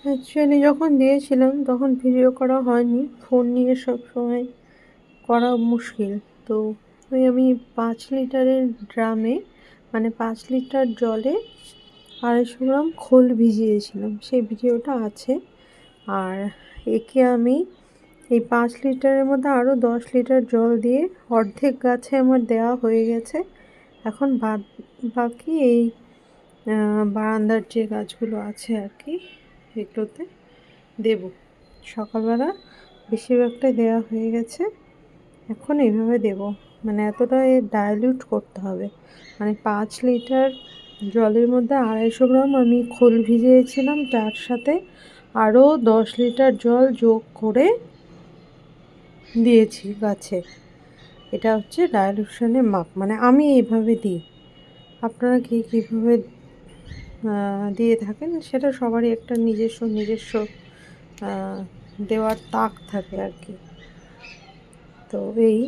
Actually যখন দিয়েছিলাম তখন ভিডিও করা হয়নি, ফোন নিয়ে সবসময় করা মুশকিল। তো ওই আমি 5 লিটারের ড্রামে, মানে 5 লিটার জলে 250 গ্রাম খোল ভিজিয়েছিলাম, সেই ভিডিওটা আছে। আর একে আমি এই 5 লিটারের মধ্যে আরও 10 লিটার জল দিয়ে অর্ধেক গাছে আমার দেওয়া হয়ে গেছে। এখন বাকি এই বারান্দার যে গাছগুলো আছে আর কি, এগুলোতে দেব। সকালবেলা বেশিরভাগটাই দেওয়া হয়ে গেছে, এখন এইভাবে দেব। মানে এতটা ডাইলিউট করতে হবে, মানে 5 লিটার জলের মধ্যে 250 গ্রাম আমি খোল ভিজিয়েছিলাম, তার সাথে আরও 10 লিটার জল যোগ করে দিয়েছি গাছে। এটা হচ্ছে ডাইলুশনের মাপ, মানে আমি এইভাবে দিই। আপনারা কীভাবে দিয়ে থাকেন সেটা সবারই একটা নিজস্ব দেওয়ার তাক থাকে আর কি। তো এই